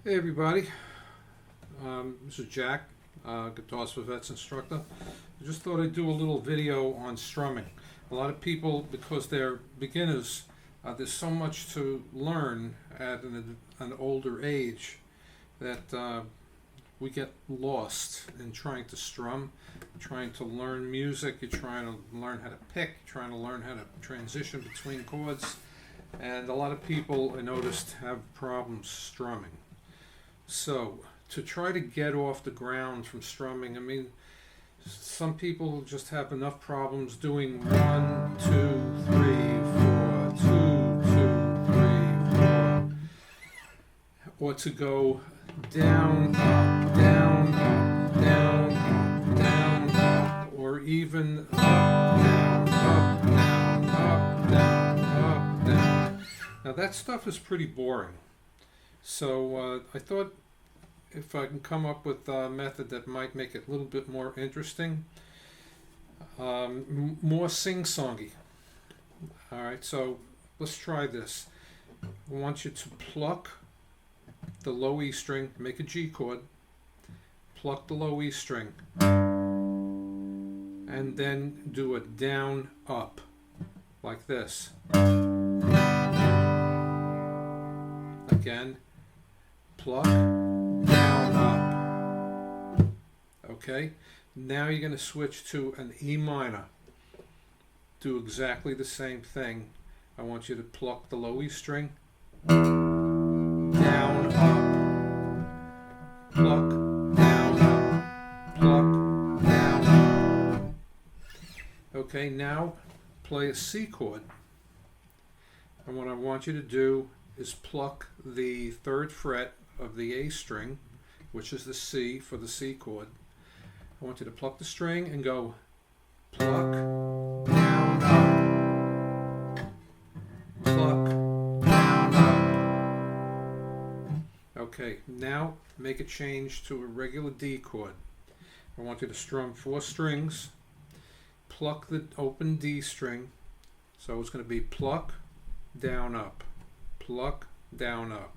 Hey everybody, this is Jack, Guitars for Vets instructor. I just thought I'd do a little video on strumming. A lot of people, because they're beginners, there's so much to learn at an older age that we get lost in trying to strum, trying to learn music. You're trying to learn how to pick, trying to learn how to transition between chords, and a lot of people, I noticed, have problems strumming. So, to try to get off the ground from strumming, I mean, some people just have enough problems doing 1, 2, 3, 4, 2, 2, 3, 4, or to go down, up, down, up, down, up, down, up, or even up, down, up, down, up, down, up, down. Now that stuff is pretty boring. So I thought if I can come up with a method that might make it a little bit more interesting, more sing-songy. Alright, so let's try this. I want you to pluck the low E string, make a G chord, pluck the low E string, and then do a down up, like this. Again, pluck, down, up. Okay, now you're going to switch to an E minor. Do exactly the same thing. I want you to pluck the low E string, down, up, pluck, down, up, pluck, down, up. Okay, now play a C chord. And what I want you to do is pluck the 3rd fret of the A string, which is the C for the C chord. I want you to pluck the string and go pluck, down, up, pluck, down, up. Okay, now make a change to a regular D chord. I want you to strum 4 strings, pluck the open D string, so it's going to be pluck, down, up, pluck, down, up,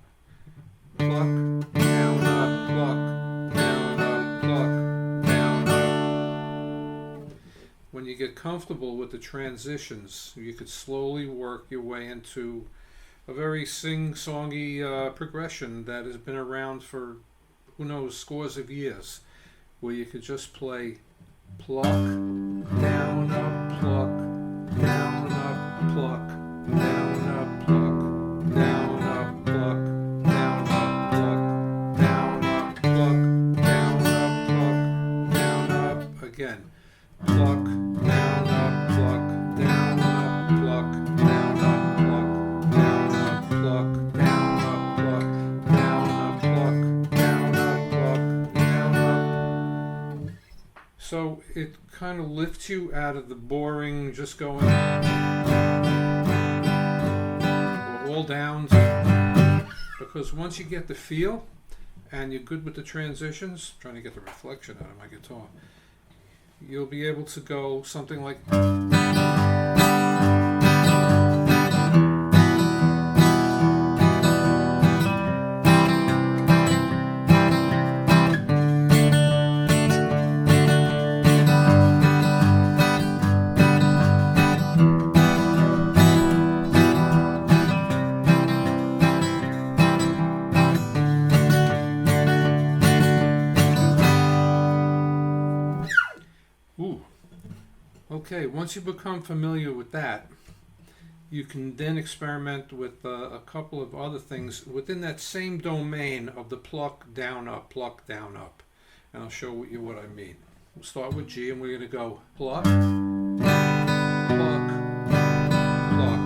pluck, down, up, pluck, down, up, pluck, down, up. When you get comfortable with the transitions, you could slowly work your way into a very sing-songy progression that has been around for, who knows, scores of years, where you could just play pluck, down, up, pluck, down, up, pluck, down, up, pluck, down, up, pluck, down, up, pluck, down, up, pluck, down, up, pluck, down, up, again, pluck, down, up, pluck, down, up, pluck, down, up, pluck, down, up, pluck, down, up, pluck, down, up, pluck, down, up, pluck, down, up. So it kind of lifts you out of the boring, just going all downs, because once you get the feel and you're good with the transitions, trying to get the reflection out of my guitar, you'll be able to go something like ooh. Okay, once you become familiar with that, you can then experiment with a couple of other things within that same domain of the pluck, down, up, and I'll show you what I mean. We'll start with G, and we're going to go pluck, pluck, pluck,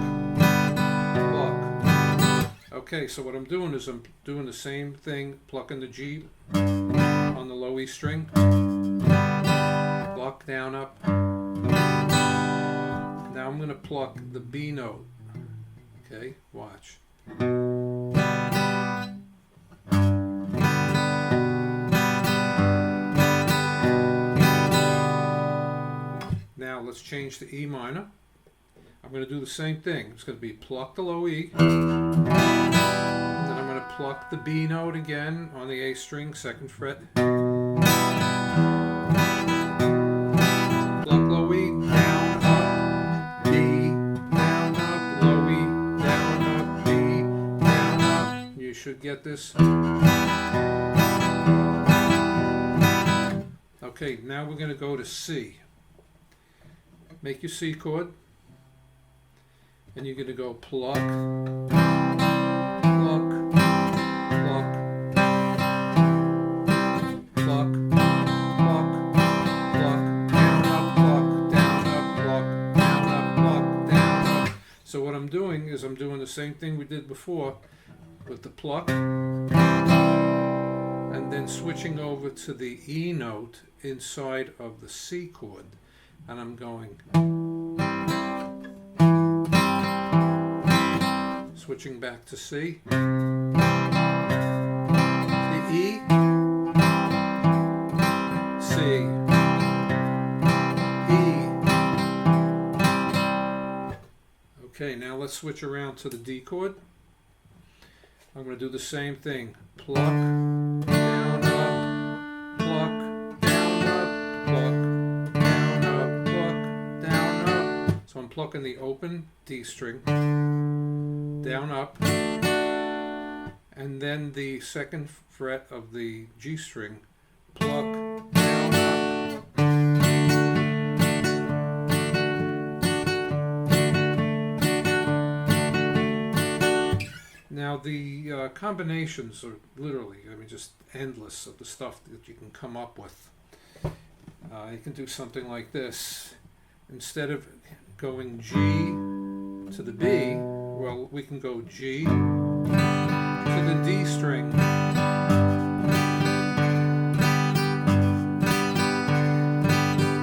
pluck. Okay, so what I'm doing is I'm doing the same thing, plucking the G on the low E string, pluck, down, up. Now I'm going to pluck the B note. Okay, watch. Now let's change to E minor. I'm going to do the same thing. It's going to be pluck the low E, and then I'm going to pluck the B note again on the A string, 2nd fret. Pluck low E, down, up, B, down, up, low E, down, up, B, down, up. You should get this. Okay, now we're going to go to C. Make your C chord, and you're going to go pluck, pluck, pluck, pluck, pluck, pluck, down, up, pluck, down, up, pluck, down, up, pluck, down, up. So what I'm doing is I'm doing the same thing we did before with the pluck, and then switching over to the E note inside of the C chord, and I'm going, switching back to C, the E, C, E. Okay, now let's switch around to the D chord. I'm going to do the same thing. Pluck, down, up, pluck, down, up, pluck, down, up, pluck, down, up. So I'm plucking the open D string, down, up, and then the 2nd fret of the G string, pluck, down, up. Now the combinations are literally, just endless of the stuff that you can come up with. You can do something like this. Instead of going G to the B, well, we can go G to the D string,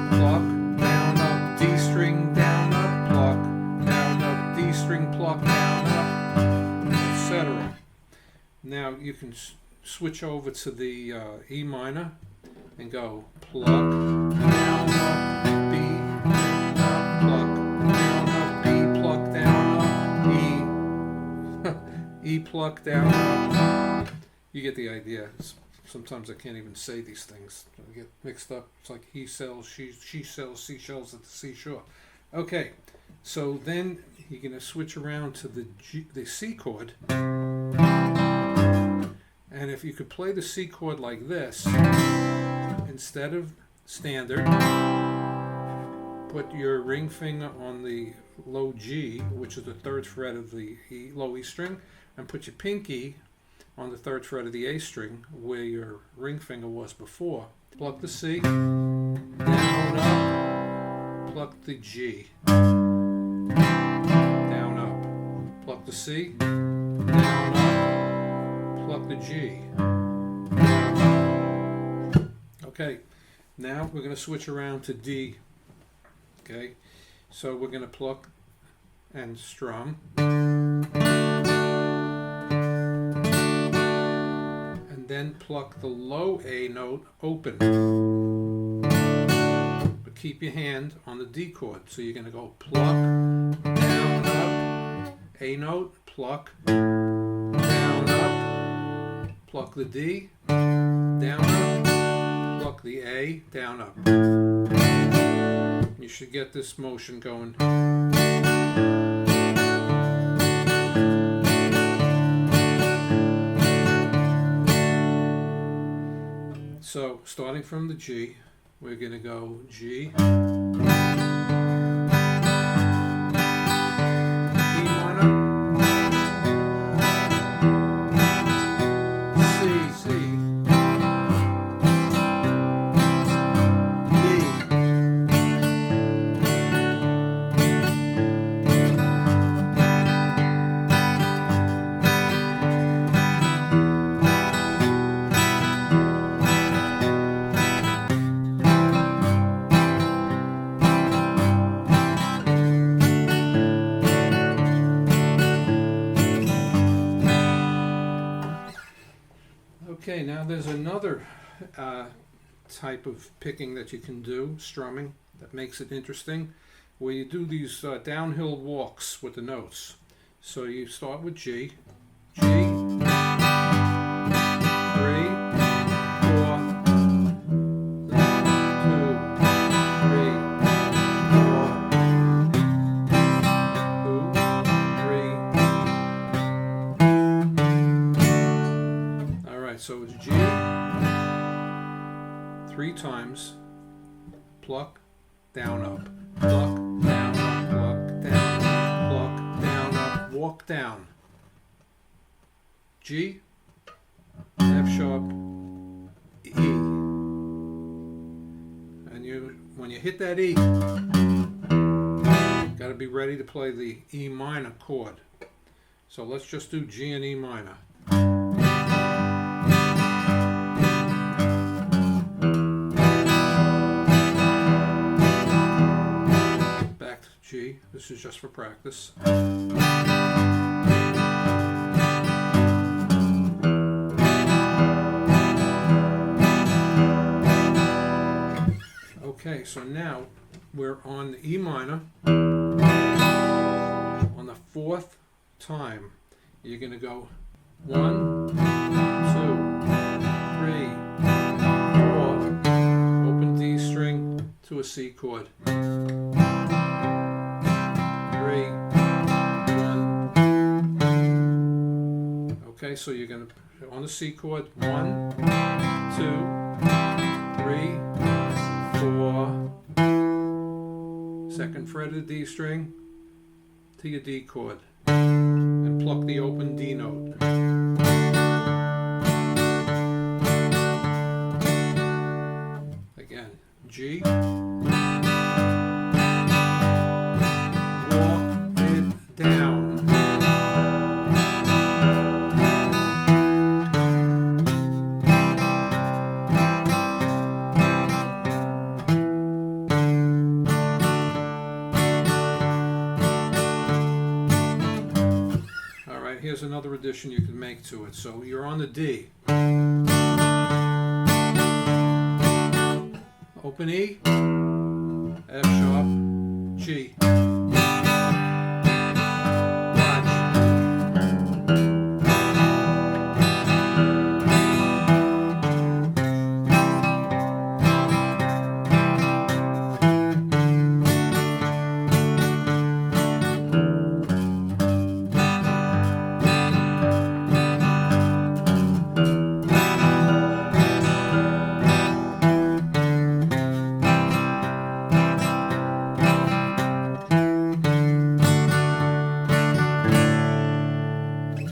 pluck, down, up, D string, down, up, pluck, down, up, D string, pluck, down, up, etc. Now you can switch over to the E minor and go pluck, down, up, B, down, up, pluck, down, up, B, pluck, down, up, E, E, pluck, down, up. You get the idea. Sometimes I can't even say these things. I get mixed up. It's like he sells, she sells seashells at the seashore. Okay, so then you're going to switch around to the C chord. And if you could play the C chord like this, instead of standard, put your ring finger on the low G, which is the 3rd fret of the low E string, and put your pinky on the 3rd fret of the A string, where your ring finger was before. Pluck the C, down, up, pluck the G, down, up, pluck the C, down, up, pluck the G, down, up. Okay, now we're going to switch around to D. Okay, so we're going to pluck and strum, and then pluck the low A note open, but keep your hand on the D chord. So you're going to go pluck, down, up, A note, pluck, down, up, pluck the D, down, up, pluck the A, down, up. You should get this motion going. So, starting from the G, we're going to go G, E minor, C, D, Okay, now there's another type of picking that you can do, strumming, that makes it interesting, where you do these downhill walks with the notes. So you start with G, G, Alright, so it's G 3 times, pluck, down, up, pluck, down, up, pluck, down, up, pluck, down, up, walk down. G, F sharp, E. And when you hit that E, got to be ready to play the E minor chord. So let's just do G and E minor. Back to G. This is just for practice. Okay, so now we're on the E minor. On the 4th time, you're going to go 1, 2, 3, 4, open D string to a C chord. 3, 1. Okay, so you're going to, on the C chord, 1, 2, 3, 4, second fret of the D string to your D chord, and pluck the open D note. Again, G, walk it down. Here's another addition you can make to it. So you're on the D. Open E, F sharp, G.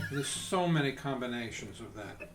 There's so many combinations of that.